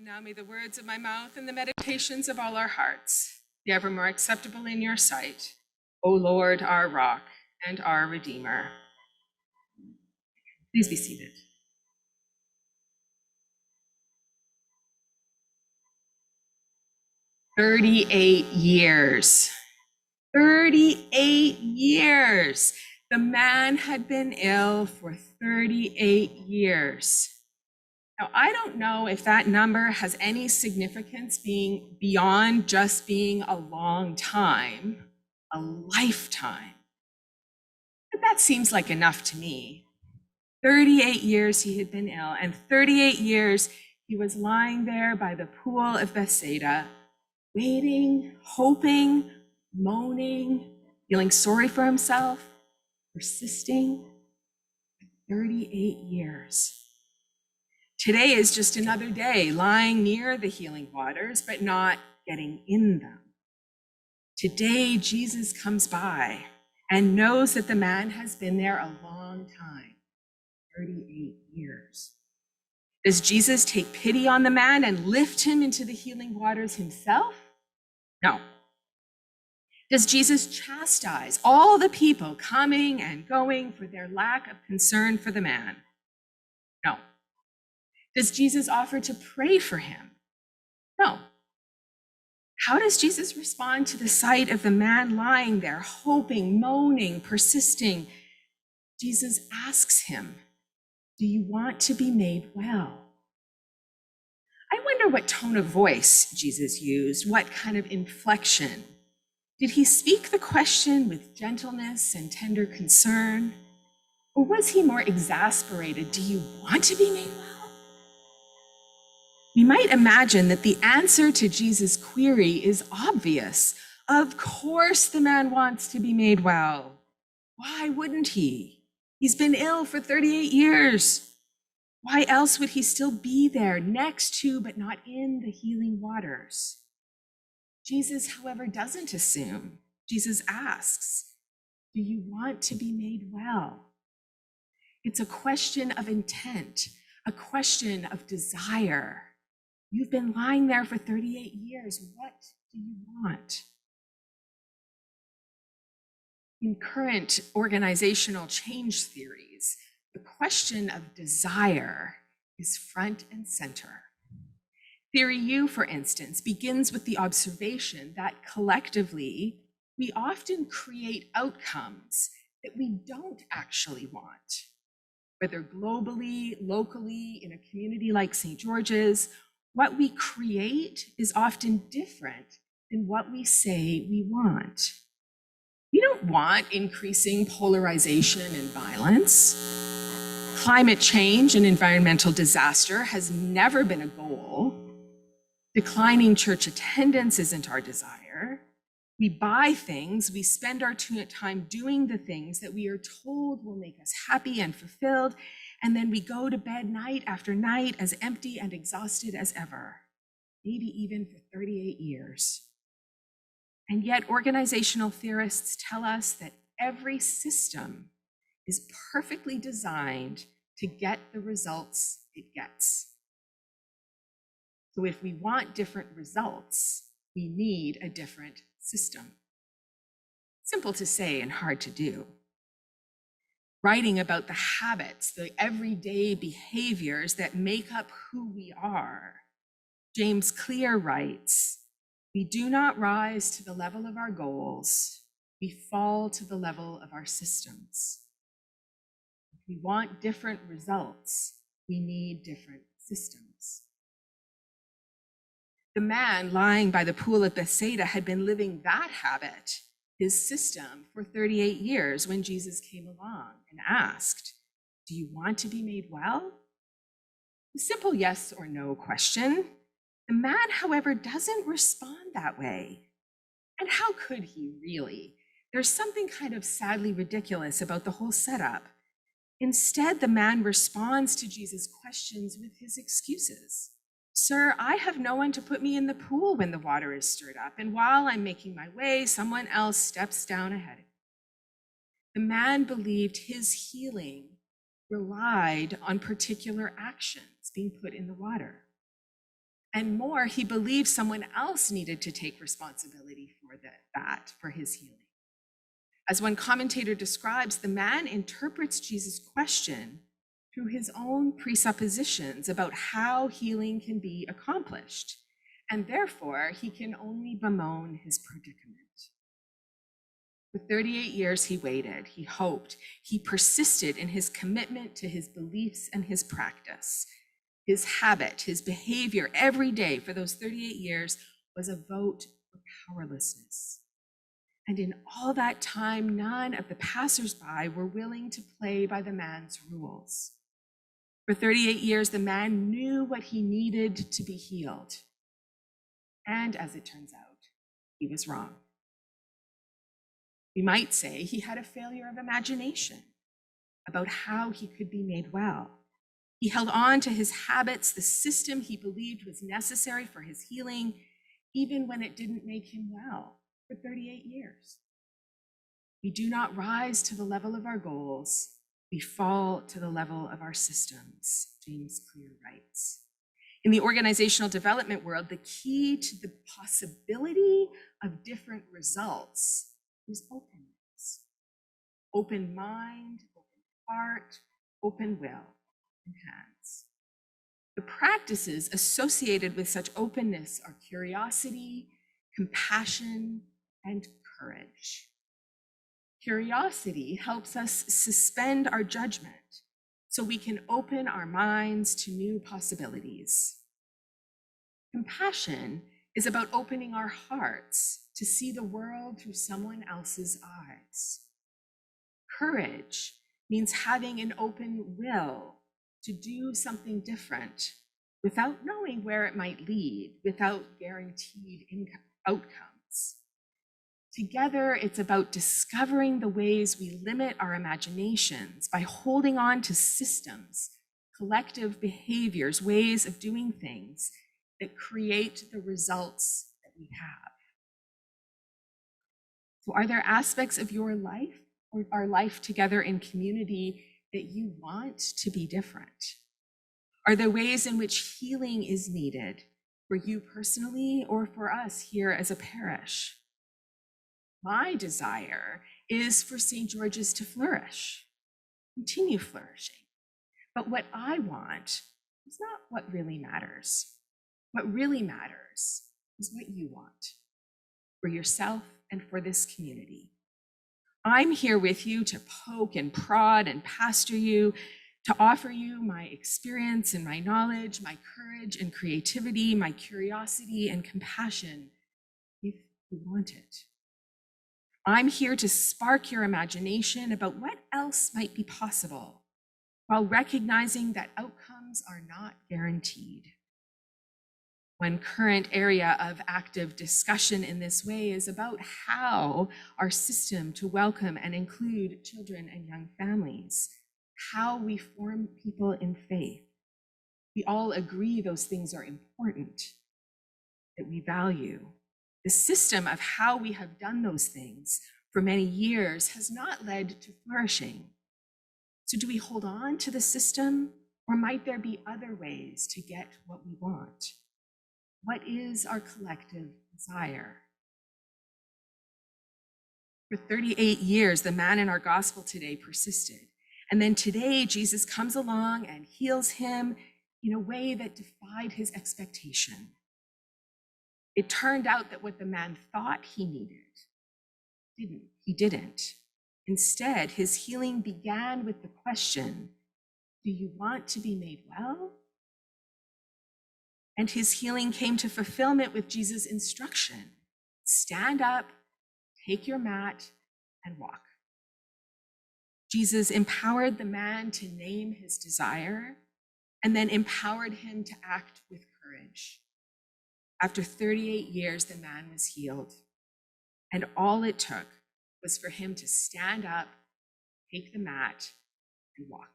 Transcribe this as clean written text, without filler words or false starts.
And now may the words of my mouth and the meditations of all our hearts be ever more acceptable in your sight, O Lord, our rock and our Redeemer. Please be seated. "38 years. 38 years. The man had been ill for 38 years. Now, I don't know if that number has any significance being beyond just being a long time, a lifetime. But that seems like enough to me. 38 years he had been ill, and 38 years he was lying there by the pool of Bethsaida, waiting, hoping, moaning, feeling sorry for himself, persisting. 38 years. Today is just another day lying near the healing waters, but not getting in them. Today, Jesus comes by and knows that the man has been there a long time, 38 years. Does Jesus take pity on the man and lift him into the healing waters himself? No. Does Jesus chastise all the people coming and going for their lack of concern for the man? No. Does Jesus offer to pray for him? No. How does Jesus respond to the sight of the man lying there, hoping, moaning, persisting? Jesus asks him, "Do you want to be made well?" I wonder what tone of voice Jesus used, what kind of inflection. Did he speak the question with gentleness and tender concern? Or was he more exasperated? "Do you want to be made well?" We might imagine that the answer to Jesus' query is obvious. Of course the man wants to be made well. Why wouldn't he? He's been ill for 38 years. Why else would he still be there next to, but not in the healing waters? Jesus, however, doesn't assume. Jesus asks, "Do you want to be made well?" It's a question of intent, a question of desire. You've been lying there for 38 years. What do you want? In current organizational change theories, the question of desire is front and center. Theory U, for instance, begins with the observation that collectively, we often create outcomes that we don't actually want, whether globally, locally, in a community like St. George's. What we create is often different than what we say we want. We don't want increasing polarization and violence. Climate change and environmental disaster has never been a goal. Declining church attendance isn't our desire. We buy things, we spend our time doing the things that we are told will make us happy and fulfilled, and then we go to bed night after night as empty and exhausted as ever, maybe even for 38 years. And yet organizational theorists tell us that every system is perfectly designed to get the results it gets. So if we want different results, we need a different system. Simple to say and hard to do. Writing about the habits, the everyday behaviors that make up who we are, James Clear writes, "We do not rise to the level of our goals, we fall to the level of our systems." If we want different results, we need different systems. The man lying by the pool of Bethsaida had been living that habit, his system, for 38 years when Jesus came along and asked, "Do you want to be made well?" A simple yes or no question. The man, however, doesn't respond that way. And how could he really? There's something kind of sadly ridiculous about the whole setup. Instead, the man responds to Jesus' questions with his excuses. "Sir, I have no one to put me in the pool when the water is stirred up, and while I'm making my way, someone else steps down ahead of me." The man believed his healing relied on particular actions being put in the water. And more, he believed someone else needed to take responsibility for his healing. As one commentator describes, the man interprets Jesus' question through his own presuppositions about how healing can be accomplished, and therefore he can only bemoan his predicament. For 38 years, he waited, he hoped, he persisted in his commitment to his beliefs and his practice. His habit, his behavior every day for those 38 years was a vote of powerlessness. And in all that time, none of the passersby were willing to play by the man's rules. For 38 years, the man knew what he needed to be healed. And as it turns out, he was wrong. We might say he had a failure of imagination about how he could be made well. He held on to his habits, the system he believed was necessary for his healing, even when it didn't make him well for 38 years. We do not rise to the level of our goals, we fall to the level of our systems, James Clear writes. In the organizational development world, the key to the possibility of different results is openness. Open mind, open heart, open will and hands. The practices associated with such openness are curiosity, compassion, and courage. Curiosity helps us suspend our judgment so we can open our minds to new possibilities. Compassion is about opening our hearts to see the world through someone else's eyes. Courage means having an open will to do something different without knowing where it might lead, without guaranteed outcomes. Together, it's about discovering the ways we limit our imaginations by holding on to systems, collective behaviors, ways of doing things that create the results that we have. So are there aspects of your life or our life together in community that you want to be different? Are there ways in which healing is needed for you personally or for us here as a parish? My desire is for St. George's to flourish, continue flourishing. But what I want is not what really matters. What really matters is what you want for yourself and for this community. I'm here with you to poke and prod and pastor you, to offer you my experience and my knowledge, my courage and creativity, my curiosity and compassion, if you want it. I'm here to spark your imagination about what else might be possible, while recognizing that outcomes are not guaranteed. One current area of active discussion in this way is about how our system to welcome and include children and young families, how we form people in faith. We all agree those things are important, that we value. The system of how we have done those things for many years has not led to flourishing. So do we hold on to the system, or might there be other ways to get what we want? What is our collective desire? For 38 years, the man in our gospel today persisted. And then today, Jesus comes along and heals him in a way that defied his expectation. It turned out that what the man thought he needed, he didn't. Instead, his healing began with the question, do you want to be made well? And his healing came to fulfillment with Jesus' instruction, stand up, take your mat, and walk. Jesus empowered the man to name his desire and then empowered him to act with courage. After 38 years, the man was healed, and all it took was for him to stand up, take the mat, and walk.